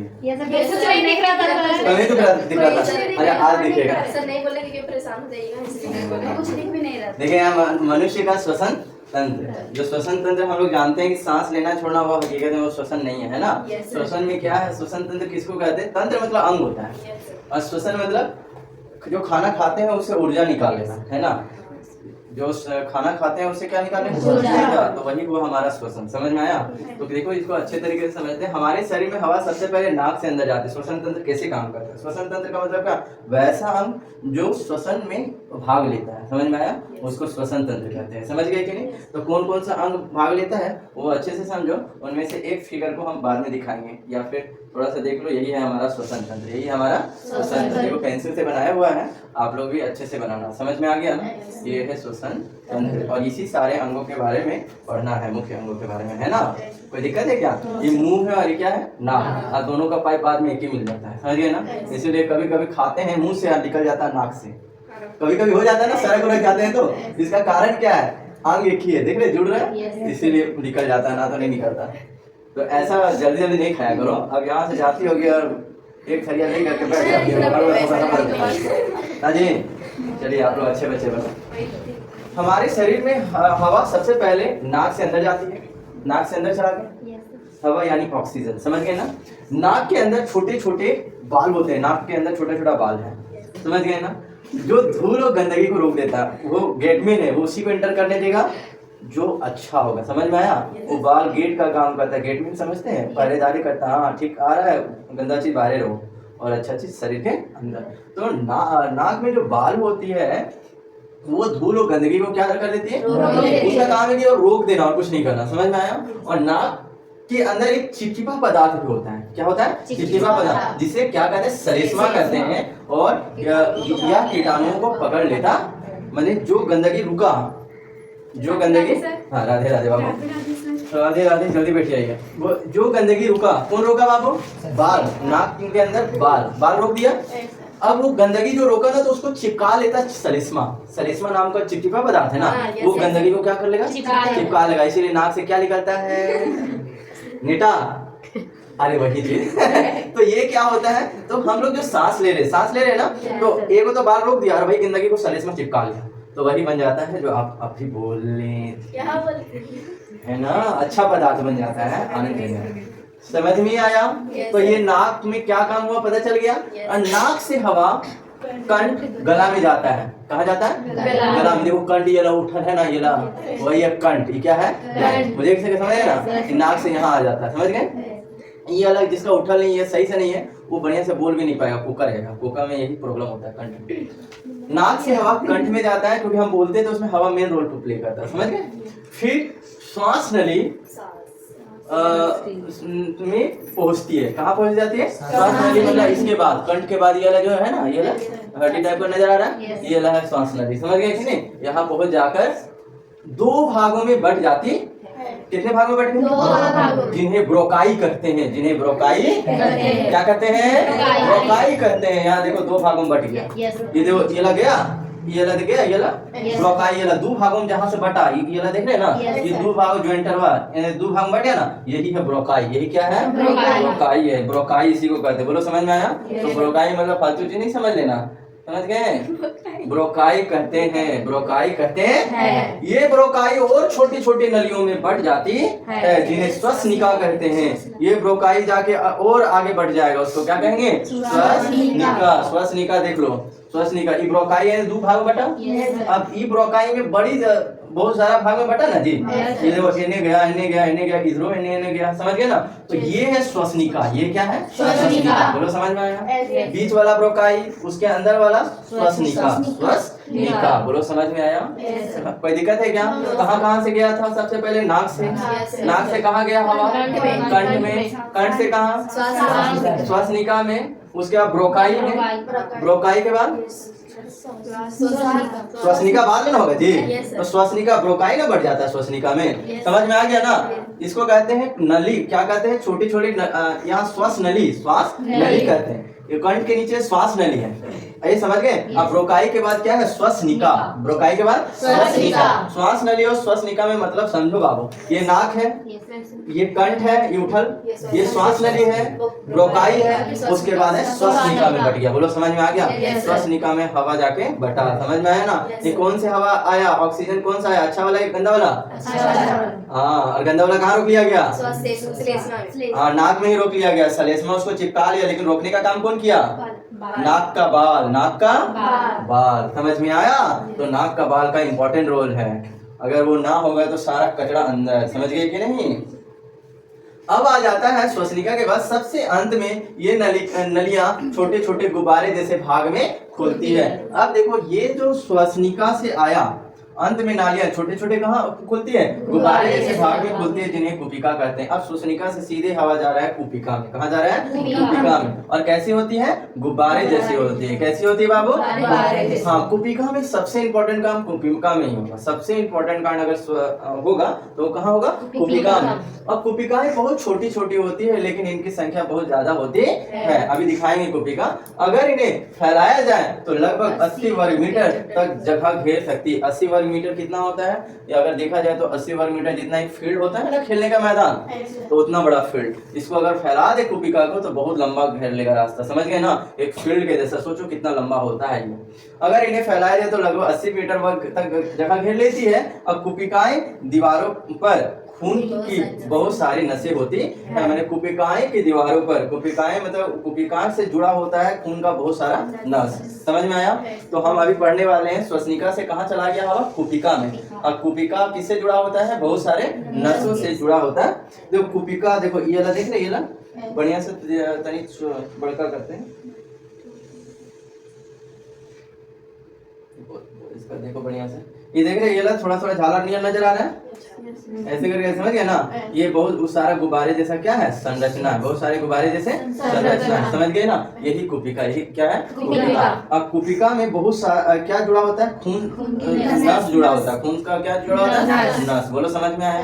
होती है। ये सब नहीं दिख रहा था तो नहीं दिख रहा था। अरे आज दिखेगा। सर नहीं बोले क्योंकि परेशान हो जाइएगा, इसलिए नहीं बोले, कुछ दिख भी नहीं रहा। देखिए यहाँ मनुष्य का श्वसन तंत्र, जो श्वसन तंत्र हम लोग जानते हैं कि सांस लेना छोड़ना वो हकीकत में वो श्वसन नहीं है ना। श्वसन में क्या है, श्वसन तंत्र किसको कहते हैं? तंत्र मतलब अंग होता है, और श्वसन मतलब जो खाना खाते हैं उससे ऊर्जा निकाल लेना, है ना। जो खाना खाते हैं उससे क्या निकालें? ऊर्जा। तो वही वो हमारा श्वसन। समझ में आया? तो देखो इसको अच्छे तरीके से समझते हैं। हमारे शरीर में हवा सबसे पहले नाक से अंदर जाती है। श्वसन तंत्र कैसे काम करता है? श्वसन तंत्र का मतलब क्या? वैसा अंग जो श्वसन में भाग लेता है। समझ में आया? उसको श्वसन तंत्र कहते हैं। समझ गए कि नहीं? तो कौन कौन सा अंग भाग लेता है वो अच्छे से समझो। उनमें से एक फिगर को हम बाद में दिखाएंगे, या फिर थोड़ा सा देख लो। यही है हमारा श्वसन तंत्र, यही हमारा श्वसन तंत्र। वो पेंसिल से बनाया हुआ है, आप लोग भी अच्छे से बनाना। समझ में आ गया ना? ये है श्वसन तंत्र, और इसी सारे अंगों के बारे में पढ़ना है, मुख्य अंगों के बारे में, है ना। कोई दिक्कत है क्या? ये मुंह है और ये क्या है? नाक। और दोनों का पाइप बाद में एक ही मिल जाता है। समझ गए ना? इसीलिए कभी कभी खाते हैं मुंह से, निकल जाता है नाक से। कभी कभी हो जाता है ना, सड़क वड़क जाते हैं तो। इसका कारण क्या है? अंग एक ही है, देख रहे जुड़ रहे हैं, इसीलिए निकल जाता है, ना तो नहीं निकलता। तो ऐसा जल्दी जल्दी नहीं खाया करो। अब यहाँ से जाती होगी और एक थरिया नहीं करके बैठ जाती है। चलिए आप लोग अच्छे बच्चे बनो। हमारे शरीर में हवा सबसे पहले नाक से अंदर जाती है। नाक से अंदर चला गया हवा यानी ऑक्सीजन। समझ गए ना? नाक के अंदर छोटे छोटे बाल होते हैं, नाक के अंदर छोटा छोटा बाल है। समझ गए ना? जो धूल और गंदगी को रोक देता है वो गेटमैन है, वो उसी को एंटर करने देगा जो अच्छा होगा। समझ में आया? वो बाल गेट का काम करता है। गेटमैन समझते हैं, पहरेदारी करता है। हाँ ठीक आ रहा है, गंदा चीज बाहर रहो और अच्छा चीज शरीर के अंदर। तो नाक में जो बाल होती है वो धूल और गंदगी को क्या कर देती है? उसका काम है कि रोक देना और कुछ नहीं करना। समझ में आया? और नाक के अंदर एक चिपचिपा पदार्थ भी होता है। क्या होता है? चिपचिपा पदार्थ, जिसे क्या कहते हैं? सरिस्मा कहते हैं। और यह कीटाणुओं को पकड़ लेता, मतलब जो गंदगी रुका, जो गंदगी। हाँ राधे राधे बाबू, राधे राधे, जल्दी बैठ जाइए। वो जो गंदगी रुका, कौन रोका बाबू? बाल। नाक के अंदर बाल रोक दिया। अब वो गंदगी जो रोका ना तो उसको चिपका लेता सरिस्मा। सरिस्मा नाम का चिपचिपा पदार्थ है ना, वो गंदगी को क्या कर लेगा? चिपका लेगा। इसीलिए नाक से क्या निकलता है? नीटा। अरे वही चीज। तो ये क्या होता है? तो हम लोग जो सांस ले रहे हैं ना, तो एक को तो बाल रोक दिया और वही गंदगी को सरिस्मा चिपका लिया, तो वही बन जाता है जो आप अभी बोल है ना। अच्छा पदार्थ बन जाता है, आनंद लेने। समझ में आया? तो ये नाक में क्या काम हुआ पता चल गया। और नाक से हवा कंठ गला में जाता है। कहाँ जाता है? गला में। देखो कंठ ये उठा है ना, ये वही है कंठ। ये क्या है? मुझे किसी समझ गए ना? नाक से यहाँ आ जाता है। समझ गए? ये अलग जिसका उठल नहीं है, सही से नहीं है, वो बढ़िया से बोल भी नहीं पाएगा, कोका रहेगा। कोका में यही प्रॉब्लम होता है, कंठ। नाक से हवा कंठ में जाता है क्योंकि हम बोलते हैं तो उसमें हवा मेन रोल प्ले करता है। समझ गए? फिर श्वास नली में पहुंचती है। कहाँ पहुंच जाती है? श्वास नली। मतलब इसके बाद कंठ के बाद ये जो है ना, ये हड्डी टाइप का नजर आ रहा है, ये है श्वास नली। समझ गए कि नहीं? यहाँ पहुंच जाकर दो भागों में बट जाती। कितने भागों में बटे? जिन्हें ब्रोकाई कहते हैं। जिन्हें ब्रोकाई क्या कहते हैं? ब्रोकाई कहते हैं। यहाँ देखो दो भागों में बट गया। ये देखो ये लग गया, ये लग गया, ये ब्रोकाई। ये दो भागों में जहाँ से बटा, ये देख रहे हैं ना, ये दो भाग जो इंटरवल दो भाग में बटे ना, यही है ब्रोकाई। यही क्या है? ब्रोकाई है। ब्रोकाई इसी को कहते हैं। बोलो समझ में आया? तो ब्रोकाई मतलब फालतू चीज नहीं समझ लेना। समझ गए? ब्रोकाई कहते हैं, ब्रोकाई कहते हैं। ये ब्रोकाई और छोटी छोटी नलियों में बढ़ जाती है, जिन्हें श्वसनिका कहते हैं। ये ब्रोकाई जाके और आगे बढ़ जाएगा, उसको क्या कहेंगे? श्वसनिका। श्वसनिका देख लो, श्वसनिका। ई ब्रोकाई है दो भाग बटा। अब ई ब्रोकाई में बड़ी बहुत सारा भाग में बटा ना जी। ये देखो इन्हें गया, इन्हें गया, इन्हें गया, इधरों इन्हें गया। समझ गए ना? तो ये है श्वसनिका। ये क्या है? श्वसनिका। बोलो समझ में आया? बीच वाला ब्रोकाई, उसके अंदर वाला श्वसनिका। श्वसनिका। बोलो समझ में आया? कोई दिक्कत है क्या? कहाँ से गया था? सबसे पहले नाक से। नाक से कहाँ गया हवा? कंठ में। कंठ से कहाँ? श्वसनिका में। उसके बाद ब्रोकाई में। ब्रोकाई के बाद श्वसनिका बाद में ना होगा जी। तो श्वसनिका ब्रोकाई ना बढ़ जाता है श्वसनिका में। समझ में आ गया ना? इसको कहते हैं नली। क्या कहते हैं? छोटी छोटी यहाँ श्वास नली, श्वास नली कहते हैं। ये कंठ के नीचे श्वास नली है, ये समझ गए। अब ब्रोकाई के बाद क्या है, श्वसनिका। ब्रोकाई के बाद श्वसनिका। श्वास नली और श्वसनिका में मतलब समझो बाबू, ये नाक है, ये कंठ है, ये उठल, ये श्वास नली है, ब्रोकाई है, उसके बाद है श्वसनिका में बट गया। बोलो समझ में आ गया। श्वसनिका में हवा जाके बटा, समझ में आया ना। ये कौन से हवा आया, ऑक्सीजन कौन सा आया, अच्छा वाला या गंदा वाला? हाँ, और गंदा वाला कहाँ रोक लिया गया? हाँ, नाक में ही रोक लिया गया, सलेस्मा उसको चिपका लिया, लेकिन रोकने का काम कौन किया? नाक का बाल, नाक का बाल। समझ में आया। तो नाक का बाल का इंपॉर्टेंट रोल है, अगर वो ना होगा तो सारा कचरा अंदर, समझ गए कि नहीं। अब आ जाता है श्वसनिका के बाद सबसे अंत में ये नलियां छोटे छोटे गुब्बारे जैसे भाग में खुलती है। अब देखो ये जो श्वसनिका से आया, अंत में नालियां छोटे छोटे कहाँ खुलती है? गुब्बारे जैसे भाग में खुलती है, जिन्हें कुपिका कहते हैं। अब श्वसनिका से सीधे हवा जा रहा है कुपिका में। कहाँ जा रहा है? कुपिका में। और कैसी होती है? गुब्बारे जैसी होती है। कैसी होती है बाबू? हाँ, कुपिका में सबसे इंपॉर्टेंट काम कुपिका में ही होगा। सबसे इंपॉर्टेंट काम अगर होगा तो कहाँ होगा? कुपिका में। और कुपिकाएं बहुत छोटी छोटी होती है, लेकिन इनकी संख्या बहुत ज्यादा होती है। अभी दिखाएंगे कुपिका। अगर इन्हें फैलाया जाए तो लगभग 80 वर्ग मीटर तक जगह घेर सकती है। 80 वर्ग मीटर कितना होता है? या अगर देखा जाए तो 80 वर्ग मीटर जितना एक फील्ड होता है ना, खेलने का मैदान, तो उतना बड़ा फील्ड। इसको अगर फैला दे कुपिका को तो बहुत लंबा घेर लेगा रास्ता, समझ गए ना। एक फील्ड के जैसा, सोचो कितना लंबा होता है ये। अगर इन्हें फैलाया जाए तो लगभग 80 मीटर वर्ग तक जगह घेर लेती है। अब कुपिकाएं दीवारों पर खून की बहुत सारी नसें होती है। मैंने कुपिकाएं की दीवारों पर, कुपिकाएं मतलब कुपिका से जुड़ा होता है खून का बहुत सारा नस, समझ में आया। तो हम अभी पढ़ने वाले हैं श्वसनिका से कहाँ चला गया हवा? कुपिका में। अब कुपिका किससे जुड़ा होता है? बहुत सारे नसों से जुड़ा होता है। देखो कुपिका, देखो ये वाला देख रहे, ये वाला बढ़िया से तनिक बढ़कर करते हैं, इसका देखो बढ़िया से, ये देख रहे, ये वाला थोड़ा थोड़ा झालर नियर नजर आ रहा है, ऐसे करके समझ गए ना। ये बहुत सारा गुब्बारे जैसा क्या है? संरचना है। बहुत सारे गुब्बारे जैसे संरचना है, समझ गए ना। यही कुपिका, यही क्या है? कुपिका। अब कुपिका में बहुत सारा क्या जुड़ा होता है? खून नस जुड़ा होता है। खून का क्या जुड़ा होता है? नस। बोलो समझ में आया?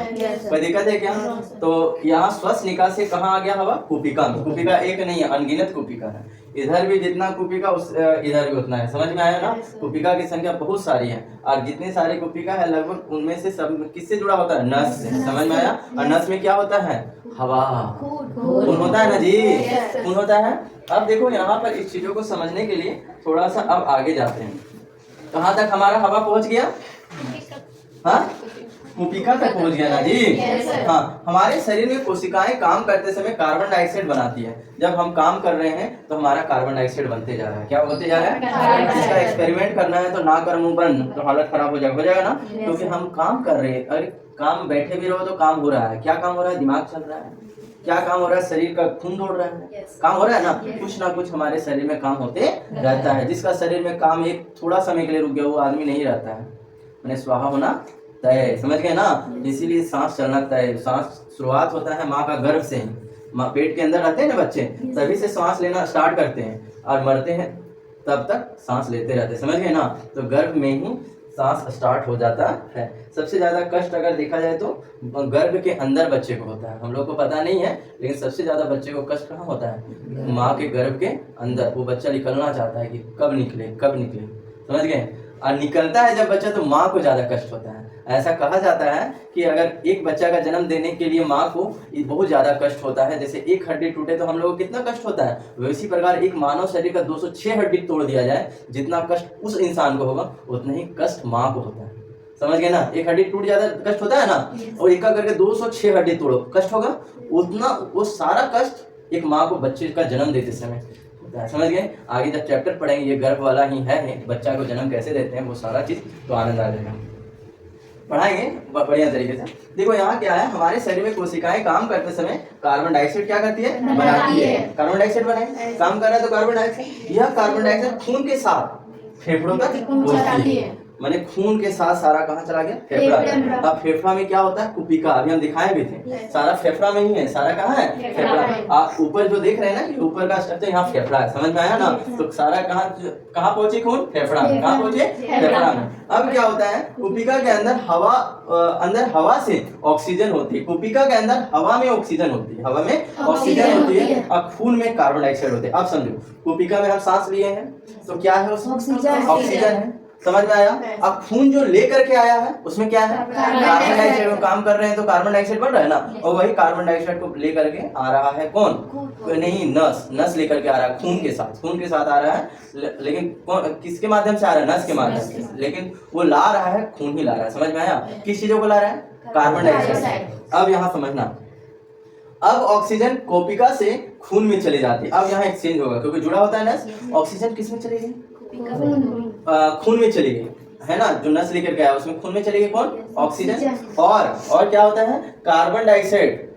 कोई दिक्कत है क्या? तो यहाँ श्वसनिका से कहाँ आ गया हवा? कुपिका में। कुपिका एक नहीं है, अनगिनत कुपिका है। इधर भी जितना कुपिका इधर भी उतना है, समझ में आया ना। कुपिका की संख्या बहुत सारी है, और जितने सारे कुपिका है लगभग उनमें से सब किससे जुड़ा होता है? नस से, समझ में आया। और नस में क्या होता है? हवा, खून होता है ना जी, खून होता है। अब देखो यहाँ पर इस चीजों को समझने के लिए थोड़ा सा अब आगे जाते हैं। कहाँ तक हमारा हवा पहुँच गया? हाँ, कुपिका तक पहुंच गया ना जी। हाँ, हमारे शरीर में कोशिकाएं काम करते समय कार्बन डाइऑक्साइड बनाती है। जब हम काम कर रहे हैं तो हमारा कार्बन डाइऑक्साइड बनते जा रहा है। क्या बनते जा रहा है? इसका एक्सपेरिमेंट करना है तो नाक और मुंह बंद, तो हालत खराब हो जाएगा ना। क्योंकि हम काम कर रहे हैं, अरे काम बैठे भी रहो तो काम हो रहा है। क्या काम हो रहा है? दिमाग चल रहा है। क्या काम हो रहा है? शरीर का खून दौड़ रहा है, काम हो रहा है ना। कुछ ना कुछ हमारे शरीर में काम होते रहता है। जिसका शरीर में काम एक थोड़ा समय के लिए रुक गया वो आदमी नहीं रहता है, मैंने स्वाहा होना तय, समझ गए ना। इसीलिए सांस चलना तय। सांस शुरुआत होता है माँ का गर्भ से ही। माँ पेट के अंदर रहते हैं ना बच्चे, तभी से सांस लेना स्टार्ट करते हैं और मरते हैं तब तक सांस लेते रहते हैं, समझ गए ना। तो गर्भ में ही सांस स्टार्ट हो जाता है। सबसे ज्यादा कष्ट अगर देखा जाए तो गर्भ के अंदर बच्चे को होता है। हम लोग को पता नहीं है, लेकिन सबसे ज्यादा बच्चे को कष्ट कहाँ होता है? माँ के गर्भ के अंदर। वो बच्चा निकलना चाहता है कि कब निकले कब निकले, समझ गए। और निकलता है जब बच्चा तो माँ को ज्यादा कष्ट होता है। ऐसा कहा जाता है कि अगर एक बच्चा का जन्म देने के लिए माँ को बहुत ज्यादा कष्ट होता है। जैसे एक हड्डी टूटे तो हम लोगों को कितना कष्ट होता है, वैसी प्रकार एक मानव शरीर का 206 हड्डी तोड़ दिया जाए, जितना कष्ट उस इंसान को होगा उतना ही कष्ट माँ को होता है, समझ गए ना। एक हड्डी टूट जाता है कष्ट होता है ना, और एक करके 206 हड्डी तोड़ो कष्ट होगा, उतना वो सारा कष्ट एक माँ को बच्चे का जन्म देते समय होता है, समझ गए। आगे जब चैप्टर पढ़ेंगे ये गर्भ वाला ही है, बच्चा को जन्म कैसे देते हैं वो सारा चीज, तो आनंद आ जाएगा, पढ़ाएंगे बढ़िया तरीके से। देखो यहाँ क्या है, हमारे शरीर में कोशिकाएं काम करते समय कार्बन डाइऑक्साइड क्या करती है? बनाती है। कार्बन डाइऑक्साइड बनाए, काम कर रहा है तो कार्बन डाइऑक्साइड, यह कार्बन डाइऑक्साइड खून के साथ फेफड़ों तक पहुंचती है। मैंने खून के साथ सारा कहाँ चला गया, फेफड़ा। फेफड़ा। अब फेफड़ा में क्या होता है, कुपिका, अभी हम दिखाए भी थे, सारा फेफड़ा में ही है, सारा कहाँ है, फेफड़ा। आप ऊपर जो देख रहे हैं ना, ये ऊपर का स्ट्रक्चर यहाँ फेफड़ा है, समझ में आया ना। तो सारा कहाँ पहुंचे खून, फेफड़ा में, कहाँ पहुंचे, फेफड़ा में। अब क्या होता है, कुपिका के अंदर हवा, अंदर हवा से ऑक्सीजन होती है, कुपिका के अंदर हवा में ऑक्सीजन होती है, हवा में ऑक्सीजन होती है और खून में कार्बन डाइऑक्साइड होते हैं। अब समझो, कुपिका में हम सांस लिए हैं तो क्या है, उसमें ऑक्सीजन है, समझ में आया। अब खून जो लेकर के आया है उसमें क्या है, कार्बन डाइऑक्साइड। वो काम कर रहे हैं तो कार्बन डाइऑक्साइड बन रहा है ना, और वही कार्बन डाइऑक्साइड को लेकर के आ रहा है कौन, नहीं, नस लेकर के आ रहा है, खून के साथ आ रहा है, लेकिन किसके माध्यम से आ रहा है, नस के माध्यम से, लेकिन वो ला रहा है, खून ही ला रहा है, समझ में आया। किस चीजों को ला रहा है, कार्बन डाइऑक्साइड। अब यहाँ समझना, अब ऑक्सीजन कोपिका से खून में चली जाती है, अब यहाँ एक्सचेंज होगा क्योंकि जुड़ा होता है नस। ऑक्सीजन किस में चली गई, खून में चली गई, है ना, जो नस लेकर गया उसमें खून में चली गई कौन, ऑक्सीजन। और क्या होता है, कार्बन डाइऑक्साइड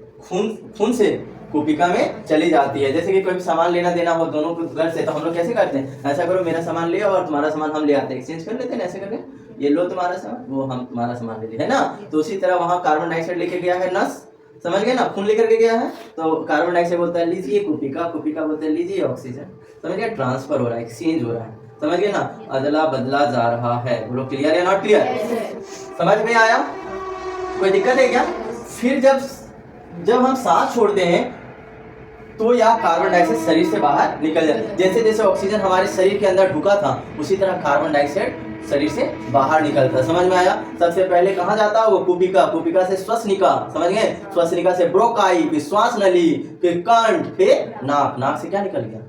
खून से कुपिका में चली जाती है। जैसे कि कोई सामान लेना देना हो दोनों को घर से, तो हम लोग कैसे करते हैं, ऐसा करो मेरा सामान ले और तुम्हारा सामान हम ले आते हैं, एक्सचेंज कर लेते हैं ऐसे करके, ये लो तुम्हारा सामान, वो हम तुम्हारा सामान ले लिया, है ना। तो उसी तरह वहाँ कार्बन डाइऑक्साइड लेके गया है नस, समझ गए ना, खून लेकर के गया है, तो कार्बन डाइऑक्साइड बोलता है लीजिए कुपिका बोलते हैं लीजिए ऑक्सीजन, समझ गए, ट्रांसफर हो रहा है, एक्सचेंज हो रहा है, समझ गए ना, अदला बदला जा रहा है। बोलो क्लियर या नॉट क्लियर, समझ में आया, कोई दिक्कत है क्या। फिर जब हम सांस छोड़ते हैं तो यह कार्बन डाइऑक्साइड शरीर से बाहर निकल जाता है। जैसे जैसे ऑक्सीजन हमारे शरीर के अंदर ढुका था उसी तरह कार्बन डाइऑक्साइड शरीर से बाहर निकलता, समझ में आया। सबसे पहले कहाँ जाता है वो, कुपिका से श्वसनिका, समझ गए, श्वसनिका से ब्रोंकाई, फिर श्वास नली, फिर कंठ, फिर नाक से क्या निकल गया,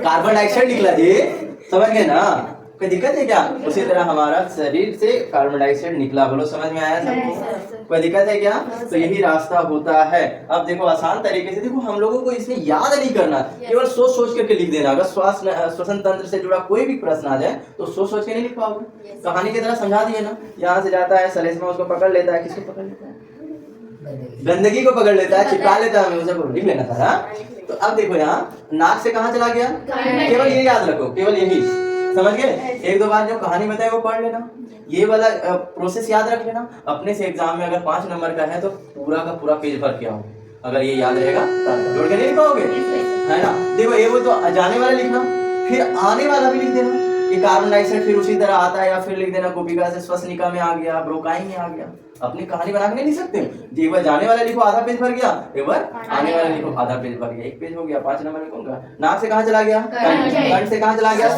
कार्बन डाइऑक्साइड निकला जी, समझ गए ना, कोई दिक्कत है क्या। उसी तरह हमारा शरीर से कार्बन डाइऑक्साइड निकला, बोलो समझ में आया सबको, कोई दिक्कत है क्या। तो यही रास्ता होता है। अब देखो आसान तरीके से देखो, हम लोगों को इसमें याद नहीं करना, केवल सोच करके लिख देना। अगर श्वसन तंत्र से जुड़ा कोई भी प्रश्न आ जाए तो सोच के नहीं लिख पाओगे, कहानी की तरह समझा दिए ना। यहाँ से जाता है सलेस्मा, उसको पकड़ लेता है, किसको पकड़ लेता है, गंदगी को पकड़ लेता है, चिपका लेता है, उसे लिख लेना था। तो अब देखो यहाँ नाक से कहाँ चला गया, केवल ये याद रखो, केवल यही, समझ गए। एक दो बार जो कहानी बताए वो पढ़ लेना, ये वाला प्रोसेस याद रख लेना। अपने से एग्जाम में अगर 5 नंबर का है तो पूरा का पूरा पेज भर के आओ, अगर ये याद रहेगा जोड़ के नहीं लिख पाओगे, है ना। देखो ये वो तो जाने वाला लिखना, फिर आने वाला भी लिख देना कि कार्बन डाइऑक्साइड फिर उसी तरह आता है, या फिर लिख देना कुपिका से श्वसनिका में आ गया, ब्रोंकाई में आ गया। अपनी कहानी बना के नहीं लिख सकते, एक बार जाने वाला लिखो आधा पेज भर गया, एक बार आने वाला लिखो आधा पेज भर गया, 1 पेज हो गया। 5 नंबर लिखूंगा। नाक से कहाँ चला गया, कंठ से कहाँ चला गया,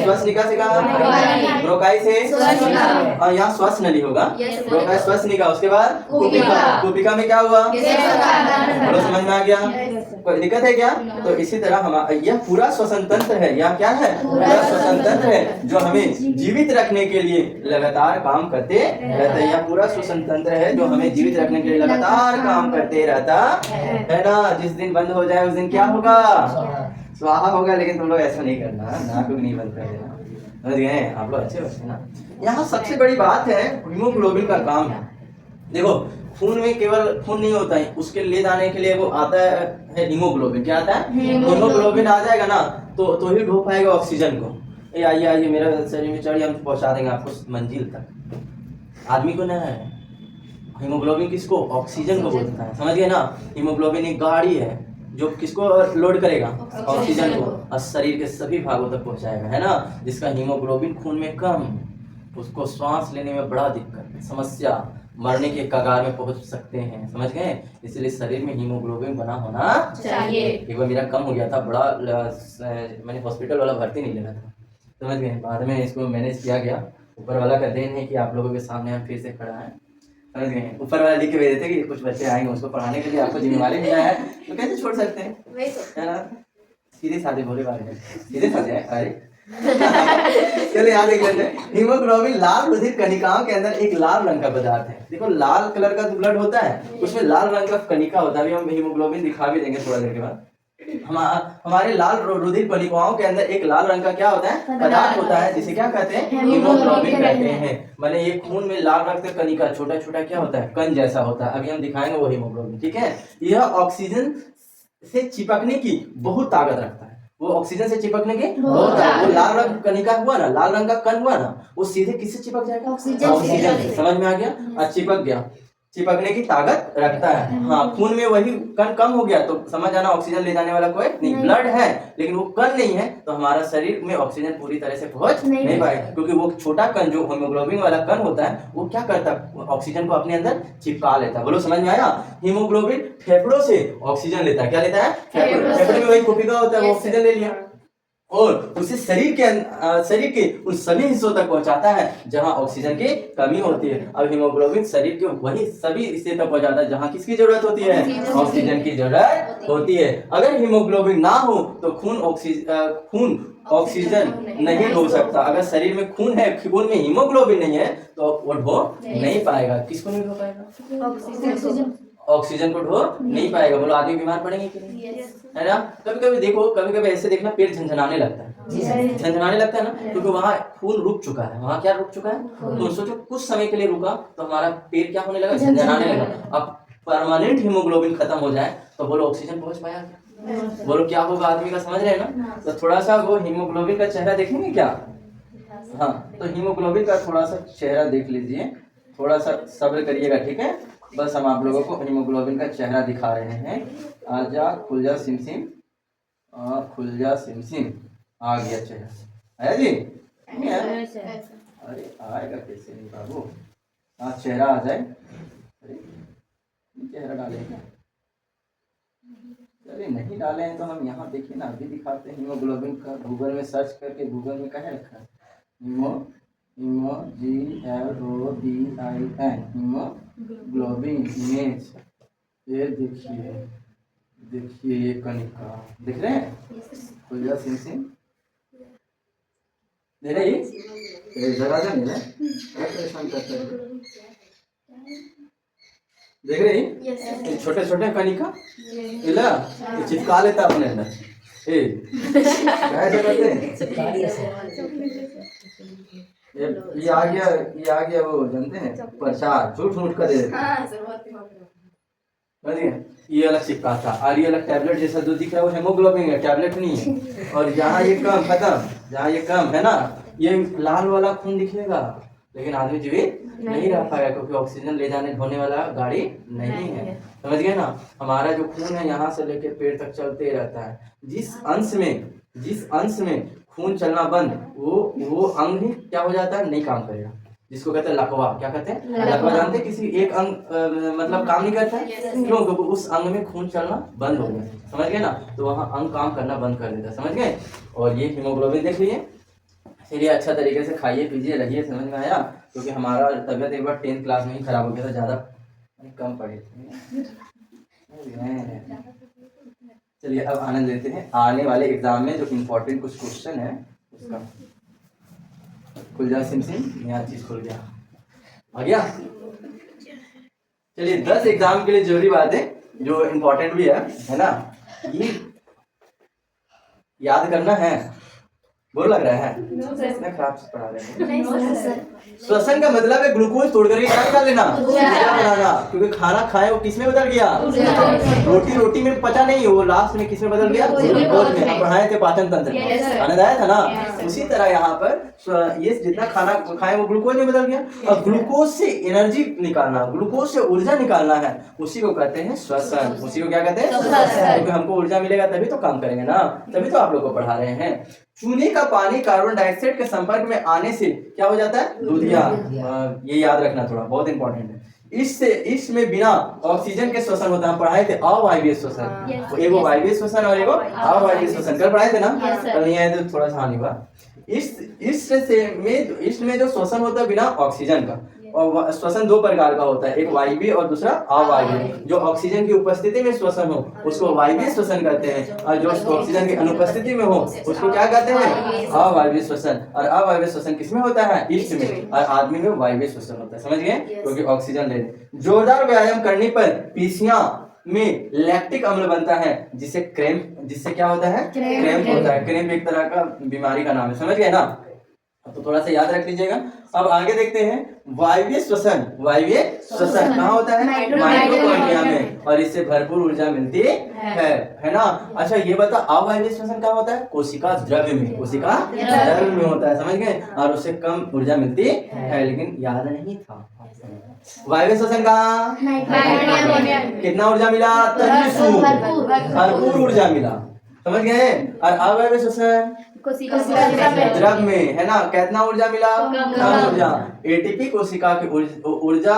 श्वसनिका से कहाँ, ब्रोंकाई से, यहाँ श्वास नली होगा, ब्रोंकाई श्वसनिका, उसके बाद कुपिका में क्या हुआ, बोलो समझ में आ गया, कोई दिक्कत है क्या। तो इसी तरह हमारा यह पूरा श्वसन तंत्र है, यह क्या है, पूरा श्वसन तंत्र है जो हमें जीवित रखने के लिए लगातार काम करते रहता है। यह पूरा श्वसन तंत्र है जो हमें जीवित रखने के लिए लगातार काम करते रहता है ना। जिस दिन बंद हो जाए उस दिन क्या होगा, स्वाहा होगा। लेकिन तुम लोग ऐसा नहीं करना, नाक भी नहीं बंद कर देना, समझ गए, आप लोग अच्छे बच्चे ना। यहाँ सबसे बड़ी बात है हीमोग्लोबिन का काम है। देखो खून में केवल खून नहीं होता है, उसके ले जाने के लिए वो आता है हीमोग्लोबिन। क्या आता है, हीमोग्लोबिन आ जाएगा ना तो ही ढो पाएगा ऑक्सीजन को। ये आइए मेरा शरीर में चढ़िए, हम पहुंचा देंगे आपको मंजिल तक। आदमी को ना है हीमोग्लोबिन, किसको, ऑक्सीजन को बोलता है, समझ गए ना। हीमोग्लोबिन एक गाड़ी है जो किसको लोड करेगा, ऑक्सीजन को, और शरीर के सभी भागों तक पहुंचाएगा, है ना। जिसका हीमोग्लोबिन खून में कम, उसको सांस लेने में बड़ा दिक्कत, समस्या, मरने के कगार में पहुंच सकते हैं, समझ गए। इसलिए शरीर में हीमोग्लोबिन बना होना चाहिए। एक बार मेरा कम हो गया था, बड़ा मैंने हॉस्पिटल वाला भर्ती नहीं लेना था, समझ गए। बाद में इसको मैनेज किया गया। ऊपर वाला का देन है कि आप लोगों के सामने हम फिर से खड़ा है, समझ गए। ऊपर वाला लिख के भेजे थे कि कुछ बच्चे आएंगे उसको पढ़ाने के लिए, आपको जिम्मेवारी मिला है तो कैसे छोड़ सकते हैं, है ना। सीधे साधे भोले वाले सीधे साधे है। अरे चलिए यहाँ देख लेते हैं। हीमोग्लोबिन लाल रुधिर कणिकाओं के अंदर एक लाल रंग का पदार्थ है। देखो लाल कलर का ब्लड होता है, उसमें लाल रंग का कणिका होता है। अभी हम हीमोग्लोबिन दिखा भी देंगे थोड़ा देर के बाद। हमारे लाल रुधिर कणिकाओं के अंदर एक लाल रंग का क्या होता है, पदार्थ होता है, जिसे क्या कहते हैं, हीमोग्लोबिन कहते हैं। मैंने ये खून में लाल रक्त कणिका छोटा छोटा क्या होता है, कण जैसा होता है। अभी हम दिखाएंगे वो हीमोग्लोबिन, ठीक है। यह ऑक्सीजन से चिपकने की बहुत ताकत रखता है। वो ऑक्सीजन से चिपकने के बहुत है। वो लाल रंग कणिका हुआ ना, लाल रंग का कण हुआ ना, वो सीधे किससे चिपक जाएगा? ऑक्सीजन से। समझ में आ गया? और चिपक गया, चिपकने की ताकत रखता है। हाँ, खून में वही कण कम हो गया तो समझ आना ऑक्सीजन ले जाने वाला कोई नहीं, ब्लड है लेकिन वो कण नहीं है, तो हमारा शरीर में ऑक्सीजन पूरी तरह से पहुंच नहीं पाएगा, क्योंकि वो छोटा कण जो हीमोग्लोबिन वाला कण होता है वो क्या करता है? ऑक्सीजन को अपने अंदर चिपका लेता है। बोलो समझ में आया? हीमोग्लोबिन फेफड़ों से ऑक्सीजन लेता है। क्या लेता है? फेफड़े में वही कोशिका होता है, वो ऑक्सीजन ले लिया और उसे शरीर के उन सभी हिस्सों तक पहुंचाता है जहां ऑक्सीजन की कमी होती है। अब हीमोग्लोबिन शरीर के वही सभी हिस्से तक पहुंचाता है जहां किसकी जरूरत होती है? ऑक्सीजन की जरूरत होती है। अगर हीमोग्लोबिन ना हो तो खून ऑक्सीजन नहीं ढो सकता। अगर शरीर में खून है, खून में हीमोग्लोबिन नहीं है तो वो ढो नहीं पाएगा। किसको नहीं ढो पाएगा? ऑक्सीजन को ढो नहीं पाएगा। बोलो आदमी बीमार पड़ेंगे कि नहीं? है ना? कभी कभी देखो, कभी कभी ऐसे देखना पेट झंझनाने लगता है, झंझनाने लगता है ना, क्योंकि वहाँ खून रुक चुका है। वहाँ क्या रुक चुका है? तो सोचो कुछ समय के लिए रुका तो हमारा पेट क्या होने लगा? झंझनाने लगा। अब परमानेंट हीमोग्लोबिन खत्म हो जाए तो बोलो ऑक्सीजन पहुंच पाया क्या? बोलो क्या होगा आदमी का? समझ रहे हैं ना? तो थोड़ा सा वो हीमोग्लोबिन का चेहरा देखेंगे क्या? हाँ, तो हीमोग्लोबिन का थोड़ा सा चेहरा देख लीजिए, थोड़ा सा सब्र करिएगा, ठीक है? बस हम आप लोगों को हीमोग्लोबिन का चेहरा दिखा रहे हैं। आजा खुल जा सिम सिम, खुल जा सिम सिम। आ गया चेहरा, आया जी? नहीं आया? अरे आएगा कैसे नहीं बाबू? आज चेहरा आ जाए। अरे चेहरा डालेगा? चलिए नहीं डाले हैं तो हम यहाँ देखिए ना, अभी दिखाते हैं। हीमोग्लोबिन का गूगल में सर्च करके, गूगल में कहाँ रखा है? GLOBIN haemoglobin image. ये देखिए ये कणिका दिख रहे हैं? खुल जा सिम सिम, देख रहे? ये जगह जा नहीं है, क्या परेशान करता है? देख रहे? ये छोटे छोटे कणिका इला ये चिपका लेता अपने अंदर। ए क्या करते हैं? ये आ गया वो जानते हैं, प्रसाद झूठ मूठ कर दे देते हैं। ये अलग चिपका था और ये अलग टैबलेट जैसा जो दिख रहा है वो हेमोग्लोबिन है, टैबलेट नहीं है। और यहाँ ये कम खत्म, जहाँ ये कम है ना, ये लाल वाला खून दिखेगा लेकिन आदमी जीवित नहीं रह पाएगा क्योंकि ऑक्सीजन ले जाने ढोने वाला गाड़ी नहीं है। समझ गए ना? हमारा जो खून है यहाँ से लेकर पेट तक चलते रहता है। जिस अंश में खून चलना बंद, वो अंग ही क्या हो जाता है? नहीं काम करेगा, जिसको कहते हैं लकवा। क्या कहते हैं? लकवा। जानते हैं? किसी एक अंग मतलब काम नहीं करता है, क्यों? क्योंकि उस अंग में खून चलना बंद हो गया। समझ गए ना? तो वहाँ अंग काम करना बंद कर देता है। समझ गए? और ये हीमोग्लोबिन देख लीजिए। चलिए अच्छा तरीके से खाइए पीजिए रहिए। समझ में आया? क्योंकि हमारा तबियत एक बार 10th क्लास में ही खराब हो गया था, ज़्यादा कम पढ़े थे। चलिए अब आनंद लेते हैं आने वाले एग्जाम में जो इम्पोर्टेंट कुछ क्वेश्चन है उसका। खुल जा सिम सिम, नया चीज खुल गया, आ गया। चलिए 10 एग्जाम के लिए जरूरी बातें जो इम्पोर्टेंट भी है ना, ये याद करना है। बोर लग रहा है? इतना खराब से पढ़ा रहे हैं। श्वसन का मतलब है ग्लूकोज तोड़कर के क्या निकाल लेना, बनाना। क्योंकि खाना खाए वो किसमें बदल गया? रोटी में पचा नहीं, वो लास्ट में किसमें बदल गया? ग्लूकोज में। हम पढ़ाए थे पाचन तंत्र में, आनंद आया था ना? उसी तरह यहाँ पर ये जितना खाना खाए वो ग्लूकोज में बदल गया। और ग्लूकोज से एनर्जी निकालना, ग्लूकोज से ऊर्जा निकालना है, उसी को कहते हैं श्वसन। उसी को क्या कहते हैं? क्योंकि हमको ऊर्जा मिलेगा तभी तो काम करेंगे ना, तभी तो आप लोग को पढ़ा रहे हैं। चूने का पानी कार्बन डाइऑक्साइड के संपर्क में आने से क्या हो जाता है? दूधिया। ये याद रखना थोड़ा, बहुत इंपॉर्टेंट है। इसमें बिना ऑक्सीजन के श्वसन होता है। हम पढ़ाए थे अवायवीय श्वसन, एगो वायवीय श्वसन और एगो अवायवीय श्वसन। कल पढ़ाए थे ना? कल नहीं आए तो थोड़ा सा हानि हुआ। इसमें जो श्वसन होता है बिना ऑक्सीजन का, और श्वसन 2 प्रकार का होता है, एक वायवीय और दूसरा अवायवीय। जो ऑक्सीजन की उपस्थिति में श्वसन हो उसको वायवीय श्वसन कहते हैं, और जो ऑक्सीजन की अनुपस्थिति में हो उसको क्या कहते हैं? अवायवीय श्वसन। और अवायवीय श्वसन किसमें होता है? ईस्ट में। और आदमी में वायवीय श्वसन होता है। समझ गए? क्योंकि ऑक्सीजन ले। जोरदार व्यायाम करने पर पेशियां में लैक्टिक अम्ल बनता है, जिससे क्या होता है? क्रैम्प होता है। क्रैम्प एक तरह का बीमारी का नाम है। समझ गए ना? तो थोड़ा सा याद रख लीजिएगा। अब आगे देखते हैं वायवीय श्वसन। वायवीय श्वसन कहाँ होता है? माइटोकॉन्ड्रिया में, और इससे भरपूर ऊर्जा मिलती है ना। अच्छा ये बता, अवायवीय श्वसन कहाँ होता है? कोशिका द्रव्य में, कोशिका द्रव्य में होता है, समझ गए। और उससे कम ऊर्जा मिलती है, लेकिन याद नहीं था। वायवीय श्वसन कहाँ? कितना ऊर्जा मिला? भरपूर ऊर्जा मिला, समझ गए। और अवायवीय श्वसन द्रव में, है ना, कितना ऊर्जा मिला? कम ऊर्जा। एटीपी कोशिका की ऊर्जा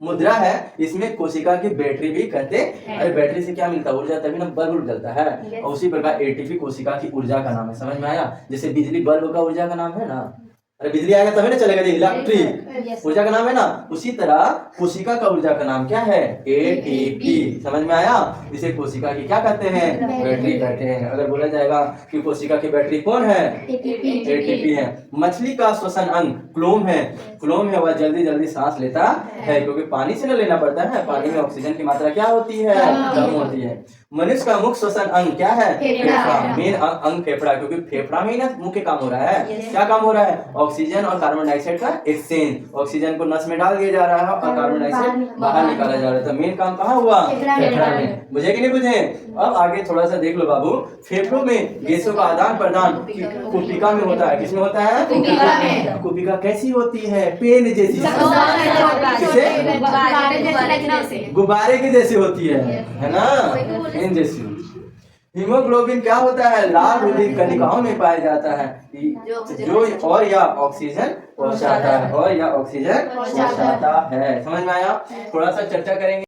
मुद्रा है, इसमें कोशिका की बैटरी भी कहते हैं। अरे बैटरी से क्या मिलता है? ऊर्जा, तभी ना बल्ब जलता है। और उसी प्रकार एटीपी कोशिका की ऊर्जा का नाम है, समझ में आया? जैसे बिजली बल्ब का ऊर्जा का नाम है ना, अरे बिजली आएगा तभी ना चलेगा, इलेक्ट्रिक ऊर्जा का नाम है ना। उसी तरह कोशिका का ऊर्जा का नाम क्या है? एटीपी, समझ में आया? इसे कोशिका की क्या कहते हैं? बैटरी कहते हैं। अगर बोला जाएगा कि कोशिका की बैटरी कौन है? एटीपी है। मछली का श्वसन अंग क्लोम है। क्लोम है, वह जल्दी जल्दी सांस लेता है, क्योंकि पानी से न लेना पड़ता है। पानी में ऑक्सीजन की मात्रा क्या होती है? कम होती है। मनुष्य का मुख्य श्वसन अंग क्या है? फेफड़ा। मेन अंग फेफड़ा, क्योंकि फेफड़ा में ही ना मुख्य काम हो रहा है। क्या काम हो रहा है? ऑक्सीजन और कार्बन डाइऑक्साइड का एक्सचेंज। ऑक्सीजन को नस में डाल दिया जा रहा है और कार्बन डाइऑक्साइड बाहर निकाला जा रहा है। तो मेन काम कहाँ हुआ? फेफड़ा में। बुझे कि नहीं बुझे? अब आगे थोड़ा सा देख लो बाबू। फेफड़ों में गैसों का आदान प्रदान कुपिका में होता है। किसमें होता है? कुपिका में। कुपिका कैसी होती है? पेन जैसी, गुब्बारे की जैसी होती है ना, पेन जैसी। हीमोग्लोबिन क्या होता है? लाल रुधिर कणिकाओं में पाया जाता है, जो और या ऑक्सीजन पहुंचाता है, और या ऑक्सीजन पहुंचाता है। समझ में आया? थोड़ा सा चर्चा करेंगे।